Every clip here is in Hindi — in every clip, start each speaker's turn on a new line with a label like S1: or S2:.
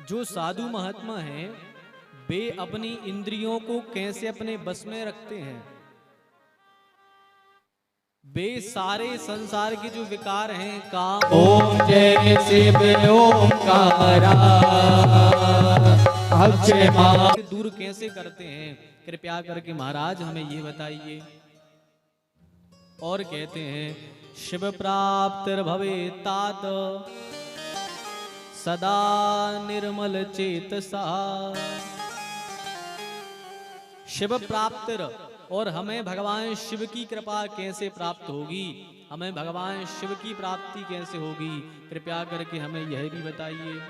S1: जो साधु महात्मा हैं वे अपनी इंद्रियों को कैसे अपने बस में रखते हैं। वे सारे संसार के जो विकार हैं, काम,
S2: ओम जय शिव ओंकारा अक्षय मा
S1: दूर कैसे करते हैं, कृपया करके महाराज हमें ये बताइए। और कहते हैं शिव प्राप्तिर भवे तात सदा निर्मल चेतसा। शिव प्राप्तिर, और हमें भगवान शिव की कृपा कैसे प्राप्त होगी, हमें भगवान शिव की प्राप्ति कैसे होगी, कृपया करके हमें यह भी बताइए।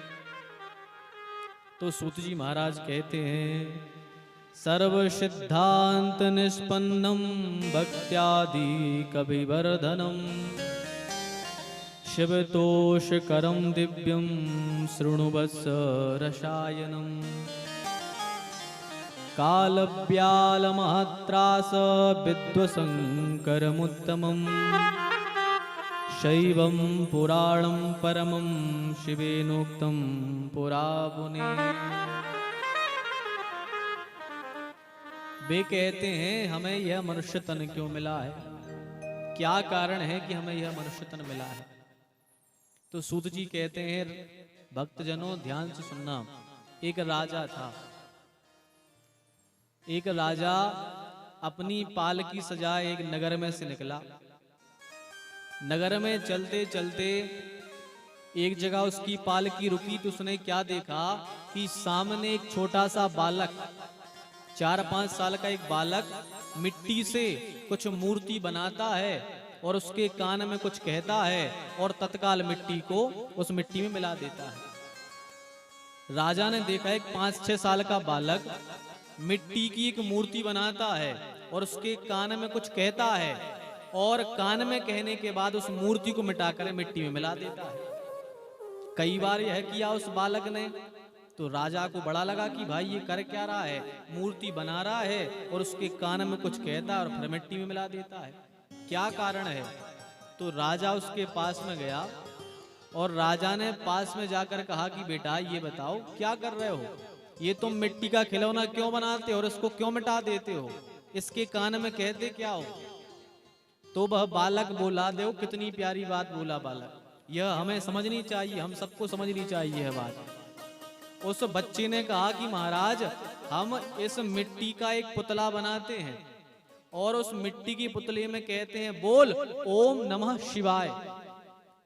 S1: तो सूत जी महाराज कहते हैं सर्व सिद्धांत निष्पन्नम भक्त्यादि कविवर्धनम शिवतोष करम दिव्यम शृणुवत्स रसायनम कालव्याल महत्रास विद्वसंकरमुत्तमं शैवं पुराणं परमं शिवेनोक्तं पुरामुने। वे कहते हैं हमें यह मनुष्य तन क्यों मिला है, क्या कारण है कि हमें यह मनुष्य तन मिला है। तो सूत जी कहते हैं भक्तजनों ध्यान से सुनना। एक राजा था, एक राजा अपनी पालकी सजाए एक नगर में से निकला। नगर में चलते चलते एक जगह उसकी पालकी रुकी तो उसने क्या देखा कि सामने एक छोटा सा बालक, 4-5 साल का एक बालक मिट्टी से कुछ मूर्ति बनाता है और उसके कान में कुछ कहता है और तत्काल मिट्टी को उस मिट्टी में मिला देता है। राजा ने देखा एक 5-6 साल का बालक मिट्टी की एक मूर्ति बनाता है और उसके कान में कुछ कहता है और कान में कहने के बाद उस मूर्ति को मिटाकर मिट्टी में मिला देता है। कई बार यह किया उस बालक ने, तो राजा को बड़ा लगा कि भाई ये कर क्या रहा है, मूर्ति बना रहा है और उसके कान में कुछ कहता है और फिर मिट्टी में मिला देता है, क्या कारण है। तो राजा उसके पास में गया और राजा ने पास में जाकर कहा कि बेटा ये बताओ क्या कर रहे हो, ये तुम मिट्टी का खिलौना क्यों बनाते हो और इसको क्यों मिटा देते हो, इसके कान में कहते क्या हो। तो वह बालक बोला, देखो कितनी प्यारी बात बोला बालक, यह हमें समझनी चाहिए, हम सबको समझनी चाहिए यह बात। उस बच्चे ने कहा कि महाराज हम इस मिट्टी का एक पुतला बनाते हैं और उस मिट्टी की पुतले में कहते हैं बोल ओम नमः शिवाय।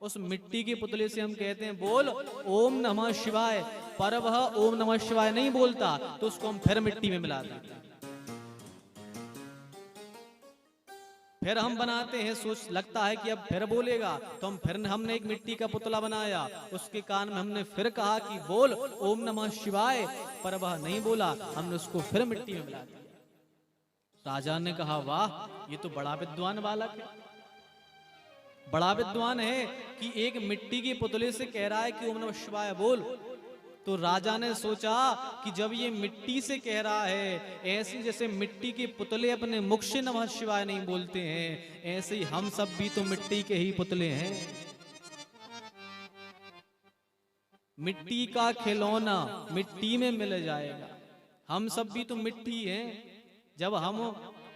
S1: उस मिट्टी के पुतले से हम कहते हैं बोल ओम नमः शिवाय, पर वह ओम नमः शिवाय नहीं बोलता तो उसको हम फिर मिट्टी में मिला देते हैं। फिर हम बनाते हैं, सोच लगता है कि अब फिर बोलेगा तो हम फिर हमने एक मिट्टी का पुतला बनाया, उसके कान में हमने फिर कहा कि बोल ओम नमः शिवाय, पर वह नहीं बोला, हमने उसको फिर मिट्टी में मिला दिया। राजा ने कहा वाह ये तो बड़ा विद्वान बालक है, बड़ा विद्वान है कि एक मिट्टी के पुतले से कह रहा है कि ओम नमः शिवाय बोल। तो राजा ने सोचा कि जब ये मिट्टी से कह रहा है, ऐसे जैसे मिट्टी के पुतले अपने मुख से नमः शिवाय नहीं बोलते हैं, ऐसे ही हम सब भी तो मिट्टी के ही पुतले हैं। मिट्टी का खिलौना मिट्टी में मिल जाएगा, हम सब भी तो मिट्टी हैं। जब हम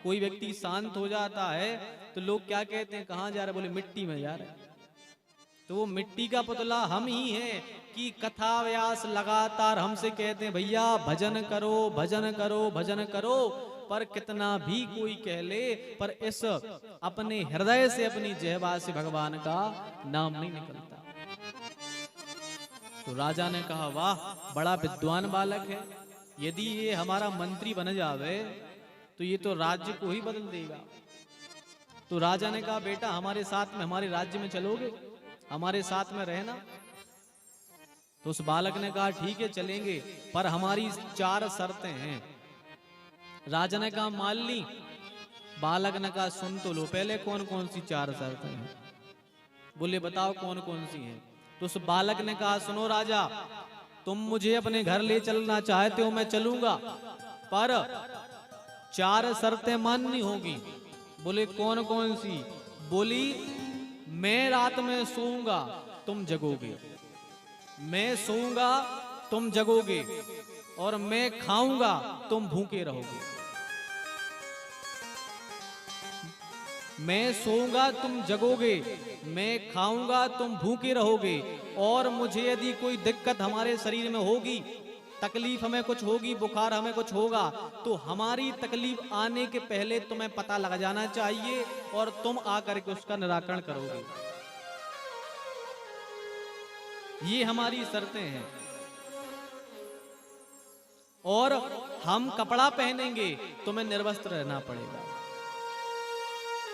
S1: कोई व्यक्ति शांत हो जाता है तो लोग क्या कहते हैं, कहाँ जा रहे, बोले मिट्टी में जा रहे। तो वो मिट्टी का पुतला हम ही हैं कि कथा व्यास लगातार हमसे कहते हैं भैया भजन करो भजन करो भजन करो, पर कितना भी कोई कह ले पर इस अपने हृदय से अपनी जिह्वा से भगवान का नाम नहीं निकलता। तो राजा ने कहा वाह बड़ा विद्वान बालक है, यदि ये हमारा मंत्री बन जावे तो ये तो राज्य को ही बदल देगा। तो राजा ने कहा बेटा हमारे साथ में, हमारे राज्य में चलोगे, हमारे साथ में रहना। तो उस बालक ने कहा ठीक है चलेंगे, पर हमारी 4 शर्तें हैं। राजा ने कहा मान ली। बालक ने कहा सुन तो लो पहले कौन कौन सी 4 शर्तें हैं। बोले बताओ कौन कौन सी हैं। तो उस बालक ने कहा सुनो राजा, तुम मुझे अपने घर ले चलना चाहते हो मैं चलूंगा, पर 4 शर्तें माननी होगी। बोले कौन कौन सी। बोली मैं रात में सोऊंगा तुम जगोगे, मैं सोऊंगा तुम जगोगे, और मैं खाऊंगा तुम भूखे रहोगे। मैं सोऊंगा तुम जगोगे, मैं खाऊंगा तुम भूखे रहोगे। और मुझे यदि कोई दिक्कत हमारे शरीर में होगी, तकलीफ हमें कुछ होगी, बुखार हमें कुछ होगा, तो हमारी तकलीफ आने के पहले तुम्हें पता लग जाना चाहिए और तुम आकर के उसका निराकरण करोगे। ये हमारी शर्तें हैं। और हम कपड़ा पहनेंगे, तुम्हें निर्वस्त्र रहना पड़ेगा।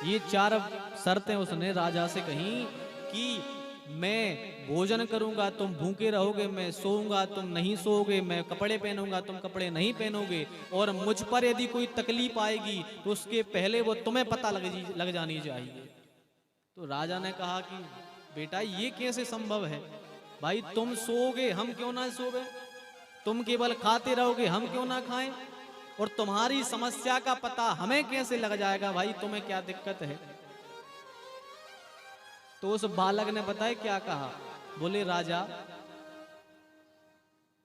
S1: ये 4 शर्तें उसने राजा से कही कि मैं भोजन करूंगा तुम भूखे रहोगे, मैं सोऊंगा तुम नहीं सोओगे, मैं कपड़े पहनूंगा तुम कपड़े नहीं पहनोगे, और मुझ पर यदि कोई तकलीफ आएगी तो उसके पहले वो तुम्हें पता लग जानी चाहिए। तो राजा ने कहा कि बेटा ये कैसे संभव है भाई, तुम सोओगे हम क्यों ना सोवे, तुम केवल खाते रहोगे हम क्यों ना खाएं, और तुम्हारी समस्या का पता हमें कैसे लग जाएगा भाई, तुम्हें क्या दिक्कत है। तो उस बालक ने बताया क्या कहा, बोले राजा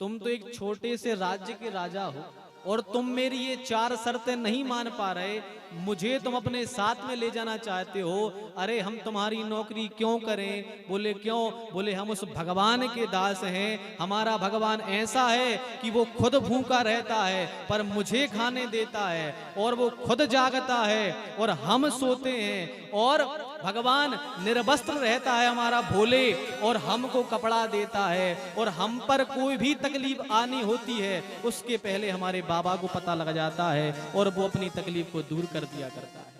S1: तुम तो एक छोटे से राज्य के राजा हो और तुम मेरी ये 4 शर्तें नहीं मान पा रहे, मुझे तुम अपने साथ में ले जाना चाहते हो। अरे हम तुम्हारी नौकरी क्यों करें? बोले क्यों? बोले हम उस भगवान के दास हैं, हमारा भगवान ऐसा है कि वो खुद भूखा रहता है पर मुझे खाने देता है, और वो खुद जागता है और हम सोते हैं, और भगवान निर्वस्त्र रहता है हमारा भोले, और हमको कपड़ा देता है, और हम पर कोई भी तकलीफ आनी होती है उसके पहले हमारे बाबा को पता लग जाता है और वो अपनी तकलीफ को दूर कर दिया करता है।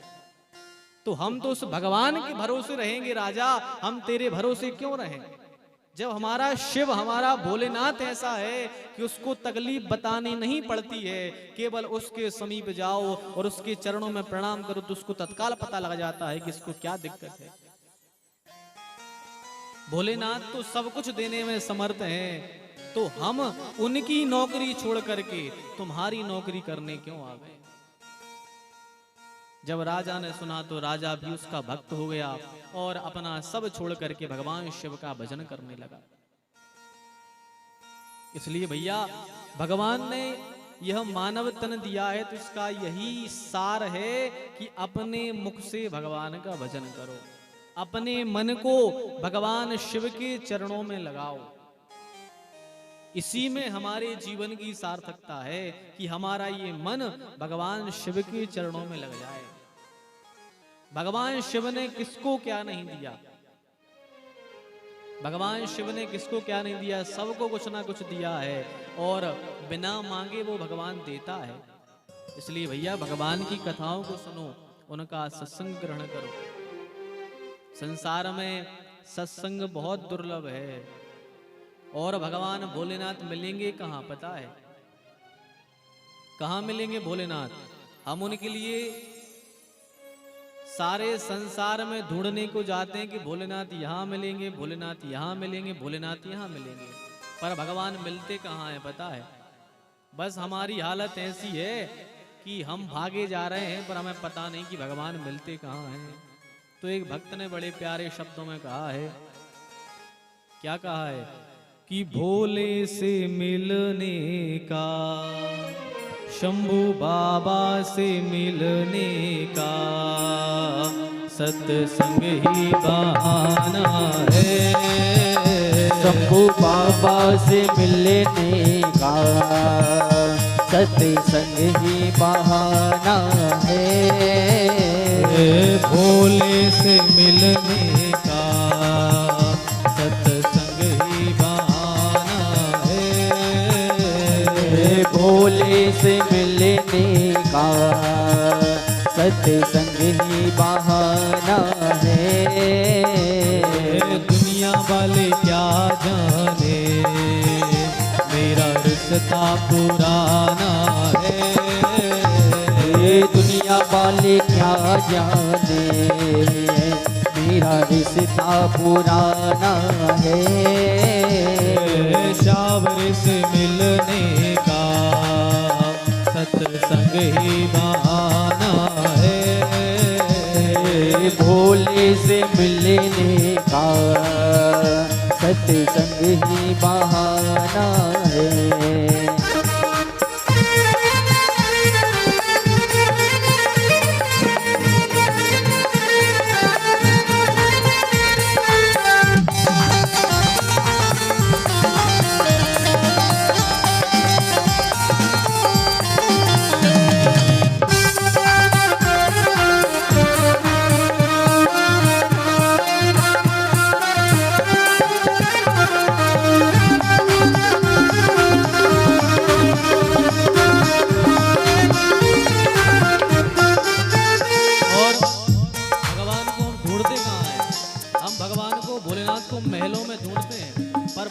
S1: तो हम तो उस भगवान के भरोसे रहेंगे राजा, हम तेरे भरोसे क्यों रहें? जब हमारा शिव, हमारा भोलेनाथ ऐसा है कि उसको तकलीफ बतानी नहीं पड़ती है, केवल उसके समीप जाओ और उसके चरणों में प्रणाम करो तो उसको तत्काल पता लग जाता है कि इसको क्या दिक्कत है। भोलेनाथ तो सब कुछ देने में समर्थ हैं, तो हम उनकी नौकरी छोड़ करके तुम्हारी नौकरी करने क्यों आ गए? जब राजा ने सुना तो राजा भी उसका भक्त हो गया और अपना सब छोड़ करके भगवान शिव का भजन करने लगा। इसलिए भैया भगवान ने यह मानव तन दिया है तो इसका यही सार है कि अपने मुख से भगवान का भजन करो, अपने मन को भगवान शिव के चरणों में लगाओ। इसी में हमारे जीवन की सार्थकता है कि हमारा ये मन भगवान शिव के चरणों में लग जाए। भगवान शिव ने किसको क्या नहीं दिया, भगवान शिव ने किसको क्या नहीं दिया, सबको कुछ ना कुछ दिया है, और बिना मांगे वो भगवान देता है। इसलिए भैया भगवान की कथाओं को सुनो, उनका सत्संग ग्रहण करो। संसार में सत्संग बहुत दुर्लभ है, और भगवान भोलेनाथ मिलेंगे कहाँ पता है? कहाँ मिलेंगे भोलेनाथ? हम उनके लिए सारे संसार में ढूंढने को जाते हैं कि भोलेनाथ यहाँ मिलेंगे, भोलेनाथ यहाँ मिलेंगे, भोलेनाथ यहाँ मिलेंगे, पर भगवान मिलते कहाँ हैं पता है? बस हमारी हालत ऐसी है कि हम भागे जा रहे हैं पर हमें पता नहीं कि भगवान मिलते कहाँ हैं। तो एक भक्त ने बड़े प्यारे शब्दों में कहा है, क्या कहा है कि भोले से मिलने का, शंभू बाबा से मिलने का, सत्संग ही बहाना है।
S2: शंभू बाबा से मिलने का सत्संग ही बहाना है।
S1: भोले से मिलने का सत्संग ही बहाना है।
S2: भोले से मिलने का सत्संग ही बहाना है।
S1: दुनिया वाले क्या जाने मेरा रिश्ता पुराना है।
S2: दुनिया वाले क्या जाने मेरा रिश्ता पुराना है।
S1: शावर से मिलने का सत्संग ही बहाना है।
S2: भोले से मिलने का सत्संग ही बहाना है।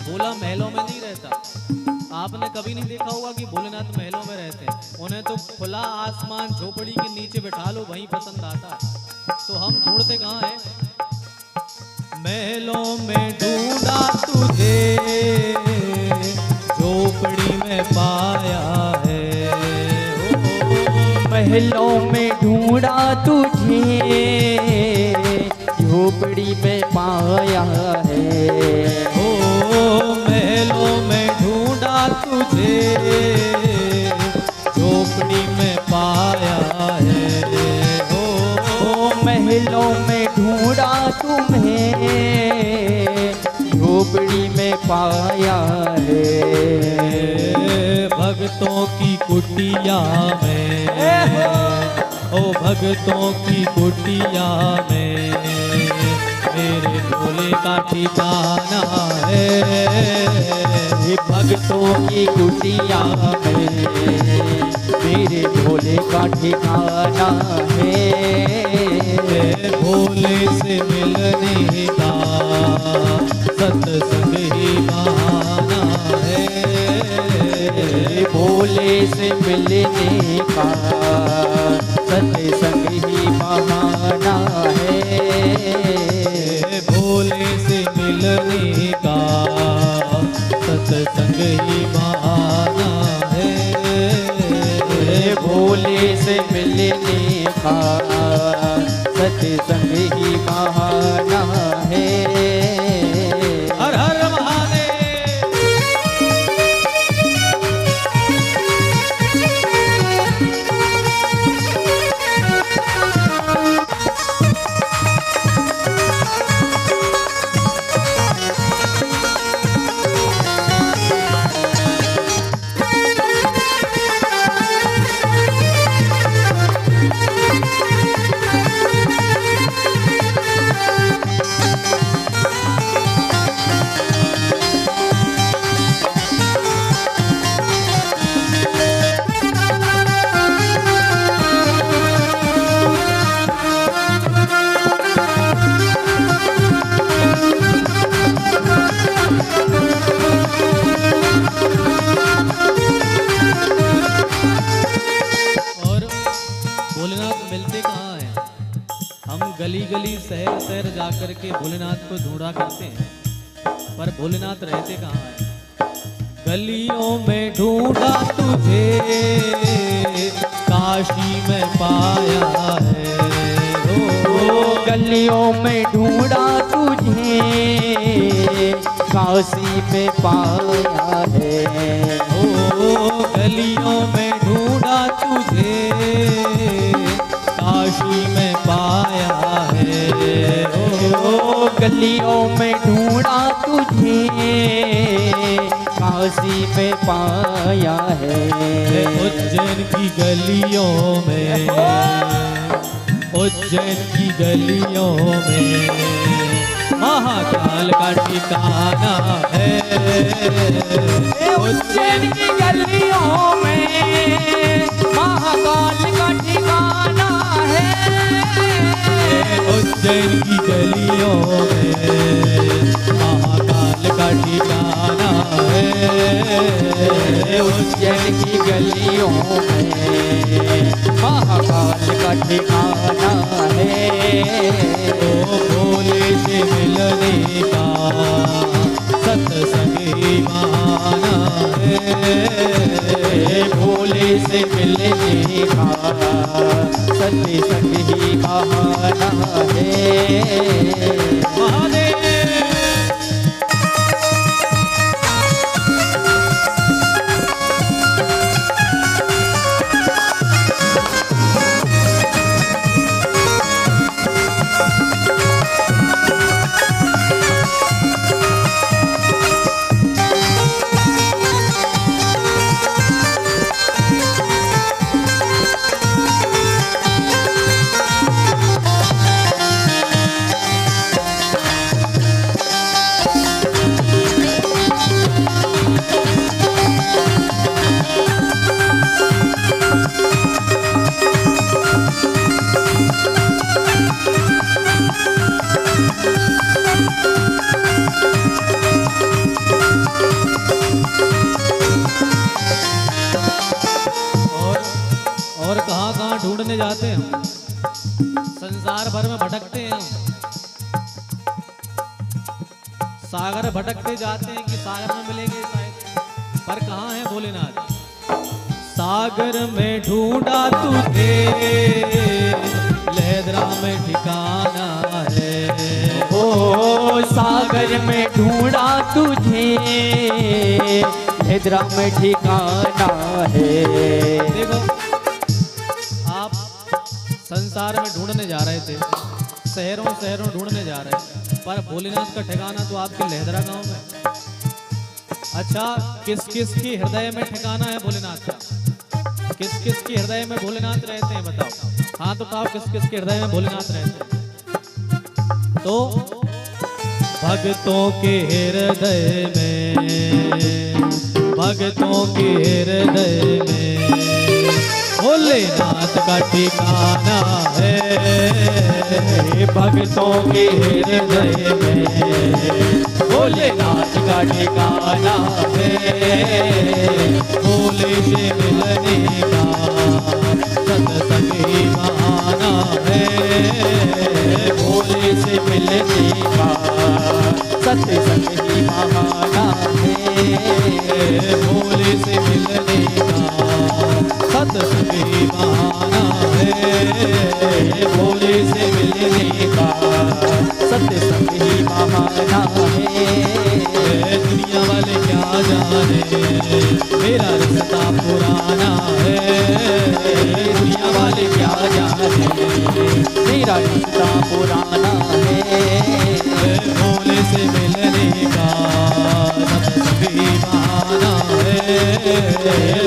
S1: भोला महलों में नहीं रहता। आपने कभी नहीं देखा होगा कि भोलेनाथ महलों में रहते हैं। उन्हें तो खुला आसमान झोपड़ी के नीचे बैठा लो, वहीं पसंद आता है। तो हम ढूंढते कहाँ हैं? महलों में ढूंढा तुझे, झोपड़ी में पाया है।
S2: महलों में ढूंढा तुझे, झोपड़ी में पाया है।
S1: महलों में ढूंढा तुझे, झोपड़ी में पाया है।
S2: महलों में ढूंढा तुम्हें, झोपड़ी में पाया है।
S1: भक्तों की कुटिया में, ओ भक्तों की कुटिया में, मेरे भोले का ठिकाना है।
S2: भक्तों की कुटिया में मेरे भोले का ठिकाना है।
S1: भोले से मिलने का सत्संग ही बहाना है।
S2: भोले से मिलने का सत्संग ही बहाना है।
S1: भोले से मिलने का सत्संग ही बहाना है।
S2: भोले से मिलने का सत्संग ही बहाना है।
S1: हर हर महादेव। गली गली शहर शहर जाकर के भोलेनाथ को ढूंढा करते हैं, पर भोलेनाथ रहते कहाँ हैं? गलियों में ढूंढा तुझे, काशी में पाया है।
S2: ओ गलियों में ढूंढा तुझे, काशी में पाया है।
S1: ओ गलियों में ढूंढा तुझे, काशी में पाया है।
S2: ओ गलियों में ढूंढा तुझे, काशी में पाया है।
S1: उज्जैन की गलियों में, उज्जैन की गलियों में महाकाल का ठिकाना है।
S2: उज्जैन की गलियों में महाकाल का ठिकाना है।
S1: उज्जैन की गलियों में महाकाल का ठिकाना है।
S2: उज्जैन की गलियों में महाकाल का ठिकाना है।
S1: ओ भोले से मिलने का सत्संग ही बहाना है।
S2: भोले से मिलने का सत्संग ही बहाना है।
S1: महादेव। ढूंढने जाते हैं हम, संसार भर में भटकते हैं हम, सागर भटकते जाते हैं कि सागर में मिलेंगे शायद, पर कहाँ है भोलेनाथ। सागर में ढूंढा तुझे, लेदरा में ठिकाना है।
S2: ओ सागर में ढूंढा तुझे, लेदरा में ठिकाना है।
S1: देखो आप संसार में ढूंढने जा रहे थे, शहरों शहरों ढूंढने जा रहे थे, पर भोलेनाथ का ठिकाना तो आपके लेदरा गांव में। अच्छा, किस किस के हृदय में ठिकाना है भोलेनाथ का? किस किस के हृदय में भोलेनाथ रहते हैं बताओ? हाँ तो कहो, किस किस के हृदय में भोलेनाथ रहते हैं? तो भक्तों के हृदय में, भक्तों के हृदय में भोलेनाथ का ठिकाना है।
S2: भक्तों के हृदय में भोलेनाथ का ठिकाना है।
S1: भोले से मिलने का सत्संग ही बहाना है।
S2: भोले से मिलने का सत्संग ही बहाना है।
S1: भोले से मिलने का सत्संग ही बहाना है।
S2: भोले से मिलने का सत्संग ही बहाना है।
S1: दुनिया वाले क्या जाने मेरा रिश्ता पुराना है।
S2: दुनिया वाले क्या जाने मेरा रिश्ता पुराना है।
S1: भोले से मिलने का सत्संग ही बहाना है।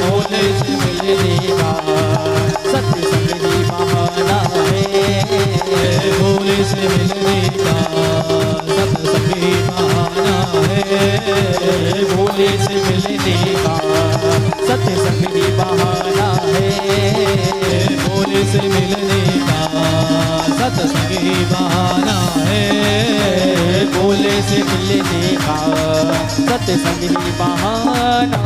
S2: भोले से मिलने का सत्संग ही बहाना है।
S1: भोले से मिलने का सत्संग ही बहाना है।
S2: भोले से मिलने का सत्संग ही बहाना है।
S1: भोले से मिलने का सत्संग ही बहाना है।
S2: भोले से मिलने का सत्संग ही बहाना।